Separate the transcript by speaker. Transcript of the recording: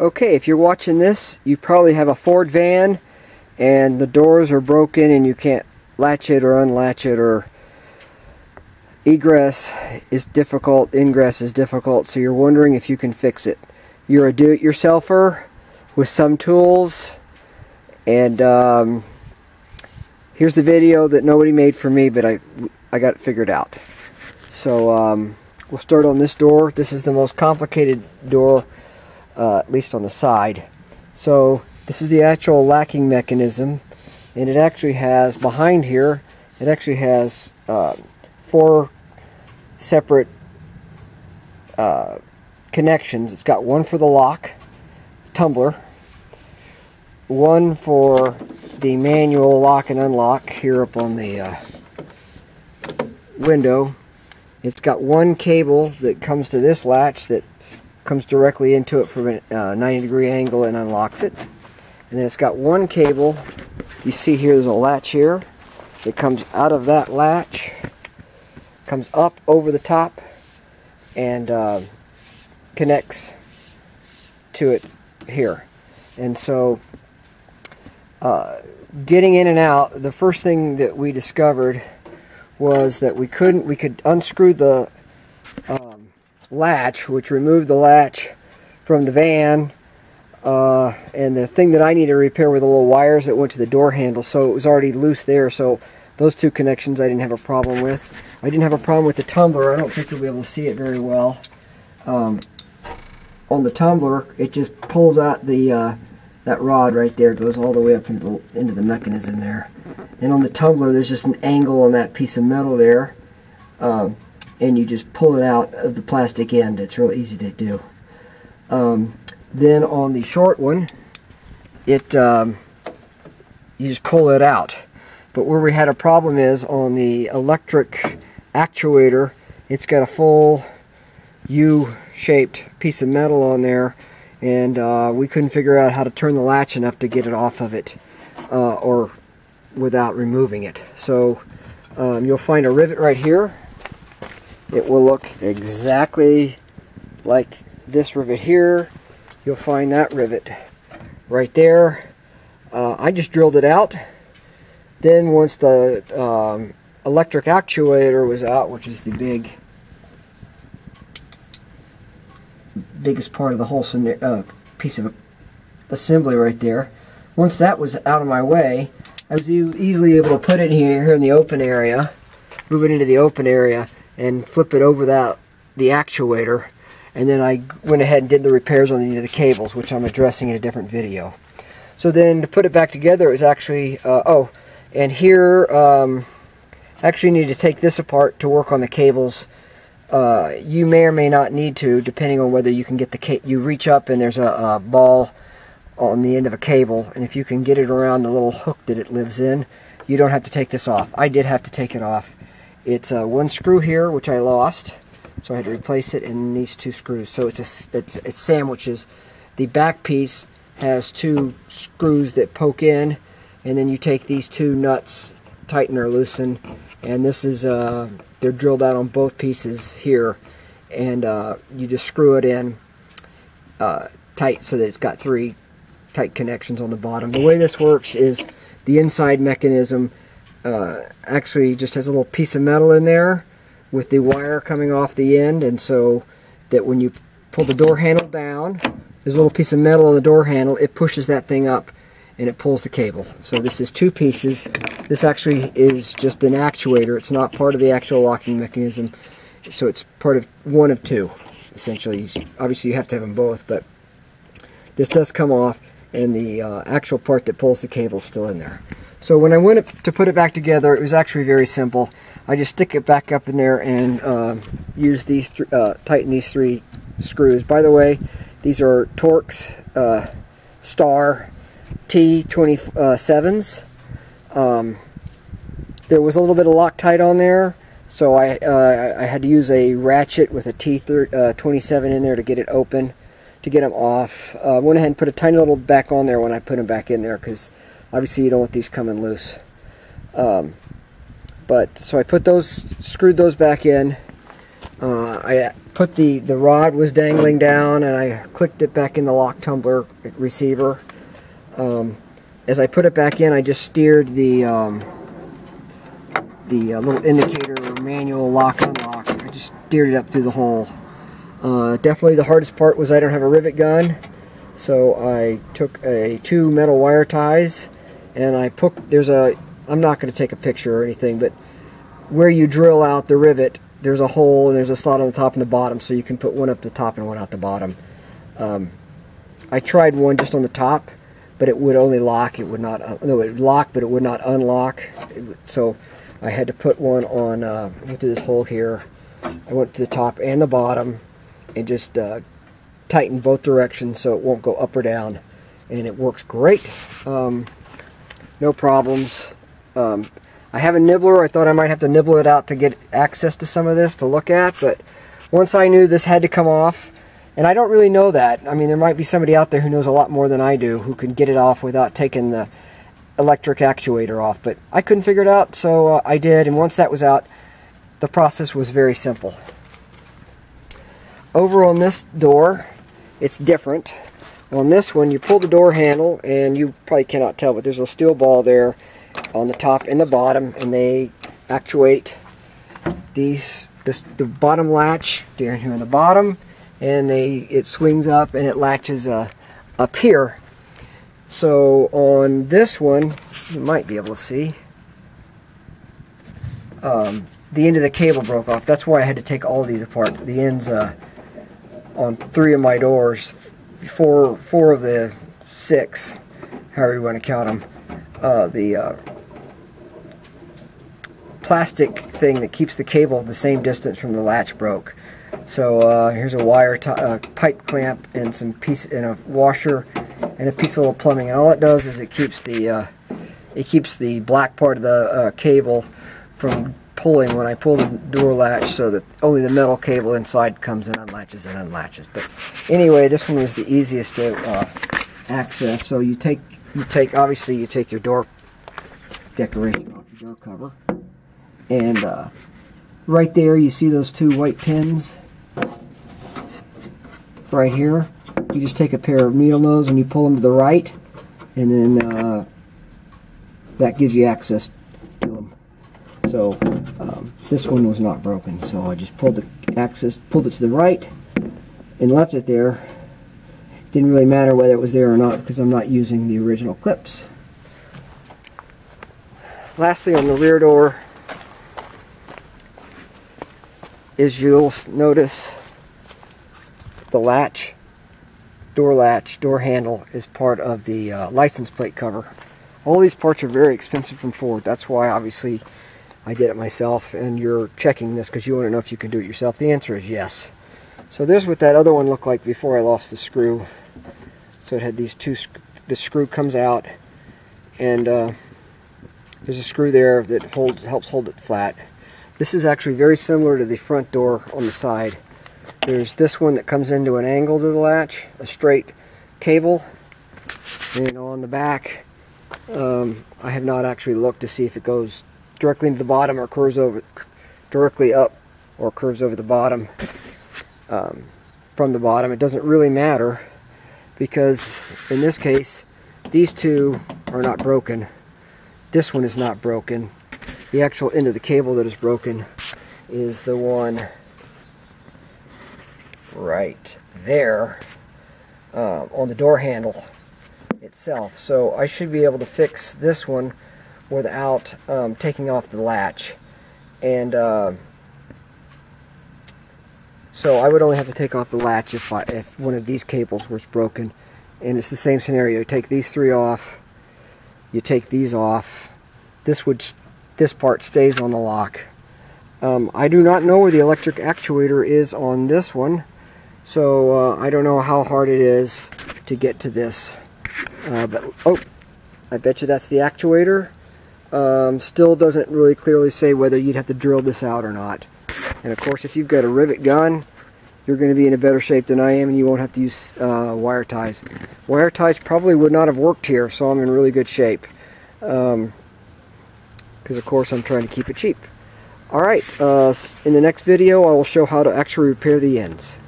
Speaker 1: Okay, if you're watching this, you probably have a Ford van and the doors are broken and you can't latch it or unlatch it, or egress is difficult, ingress is difficult, so you're wondering if you can fix it. You're a do-it-yourselfer with some tools, and here's the video that nobody made for me, but I got it figured out. So we'll start on this door. This is the most complicated door, at least on the side. So this is the actual locking mechanism, and it actually has, behind here, it actually has 4 separate connections. It's got one for the lock, tumbler, one for the manual lock and unlock here up on the window. It's got one cable that comes to this latch that comes directly into it from a 90-degree angle and unlocks it. And then it's got one cable, you see here there's a latch here, it comes out of that latch, comes up over the top, and connects to it here. And so getting in and out, the first thing that we discovered was that we could unscrew the latch, which removed the latch from the van, and the thing that I needed to repair were the little wires that went to the door handle, so it was already loose there. So those 2 connections I didn't have a problem with. I didn't have a problem with the tumbler. I don't think you'll be able to see it very well. On the tumbler, it just pulls out the that rod right there. It goes all the way up into the mechanism there. And on the tumbler, there's just an angle on that piece of metal there, and you just pull it out of the plastic end. It's real easy to do. Then on the short one, you just pull it out. But where we had a problem is on the electric actuator. It's got a full U-shaped piece of metal on there, and we couldn't figure out how to turn the latch enough to get it off of it, or without removing it. So you'll find a rivet right here. It will look exactly like this rivet here. You'll find that rivet right there. I just drilled it out. Then once the electric actuator was out, which is the biggest part of the whole piece of assembly right there, once that was out of my way, I was easily able to put it here in the open area, move it into the open area, and flip it over the actuator. And then I went ahead and did the repairs on the cables, which I'm addressing in a different video. So then to put it back together, it was actually, and here, actually need to take this apart to work on the cables. You may or may not need to, depending on whether you can get you reach up and there's a ball on the end of a cable, and if you can get it around the little hook that it lives in, you don't have to take this off. I did have to take it off. It's one screw here, which I lost, so I had to replace it, and these 2 screws. So it's sandwiches. The back piece has 2 screws that poke in, and then you take these 2 nuts, tighten or loosen, and this is they're drilled out on both pieces here, and you just screw it in tight so that it's got 3 tight connections on the bottom. The way this works is the inside mechanism actually just has a little piece of metal in there with the wire coming off the end, and so that when you pull the door handle down, there's a little piece of metal on the door handle, it pushes that thing up and it pulls the cable. So this is 2 pieces. This actually is just an actuator. It's not part of the actual locking mechanism, so it's part of one of 2 essentially. Obviously you have to have them both, but this does come off, and the actual part that pulls the cable is still in there. So when I went to put it back together, it was actually very simple. I just stick it back up in there and use these tighten these 3 screws. By the way, these are Torx Star T27s. There was a little bit of Loctite on there, so I had to use a ratchet with a T27 in there to get it open, to get them off. Went ahead and put a tiny little back on there when I put them back in there, because obviously you don't want these coming loose. But so I put those, screwed those back in. I put the rod was dangling down, and I clicked it back in the lock tumbler receiver. As I put it back in, I just steered the little indicator manual lock unlock. I just steered it up through the hole. Definitely the hardest part was I don't have a rivet gun, so I took two metal wire ties, and I'm not going to take a picture or anything, but where you drill out the rivet, there's a hole and there's a slot on the top and the bottom, so you can put one up the top and one out the bottom. I tried one just on the top, but it would only lock. It would not. No, it would lock, but it would not unlock. So I had to put one on. Went through this hole here. I went to the top and the bottom, and just tighten both directions so it won't go up or down, and it works great. No problems. I have a nibbler. I thought I might have to nibble it out to get access to some of this to look at, but once I knew this had to come off, and I don't really know that. I mean, there might be somebody out there who knows a lot more than I do who can get it off without taking the electric actuator off, but I couldn't figure it out, so I did, and once that was out, the process was very simple. Over on this door, it's different. On this one, you pull the door handle, and you probably cannot tell, but there's a steel ball there on the top and the bottom, and they actuate the bottom latch down here on the bottom, and it swings up and it latches up here. So on this one, you might be able to see, the end of the cable broke off. That's why I had to take all of these apart. The ends on 3 of my doors, four of the 6, however you want to count them, the plastic thing that keeps the cable the same distance from the latch broke. So here's a wire pipe clamp and a washer and a piece of little plumbing, and all it does is it keeps the black part of the cable from pulling when I pull the door latch, so that only the metal cable inside comes and unlatches and unlatches. But anyway, this one was the easiest to access. So you take your door decoration off your door cover, and right there you see those 2 white pins right here. You just take a pair of needle nose and you pull them to the right, and then that gives you access to them. So this one was not broken, so I just pulled it to the right and left it there. Didn't really matter whether it was there or not because I'm not using the original clips. Lastly, on the rear door is you'll notice the door handle is part of the license plate cover. All these parts are very expensive from Ford. That's why obviously I did it myself, and you're checking this because you want to know if you can do it yourself. The answer is yes. So there's what that other one looked like before I lost the screw. So it had these two, the screw comes out, and there's a screw there that helps hold it flat. This is actually very similar to the front door on the side. There's this one that comes into an angle to the latch, a straight cable, and on the back, I have not actually looked to see if it goes directly into the bottom or curves over directly up or curves over the bottom from the bottom. It doesn't really matter because in this case these two are not broken. This one is not broken. The actual end of the cable that is broken is the one right there on the door handle itself. So I should be able to fix this one without taking off the latch, and so I would only have to take off the latch if one of these cables was broken. And it's the same scenario. You take these 3 off, you take these off, this part stays on the lock. I do not know where the electric actuator is on this one, so I don't know how hard it is to get to this, but oh, I bet you that's the actuator. Still doesn't really clearly say whether you'd have to drill this out or not. And of course, if you've got a rivet gun, you're going to be in a better shape than I am, and you won't have to use wire ties. Wire ties probably would not have worked here, so I'm in really good shape. Because of course I'm trying to keep it cheap. Alright, in the next video I will show how to actually repair the ends.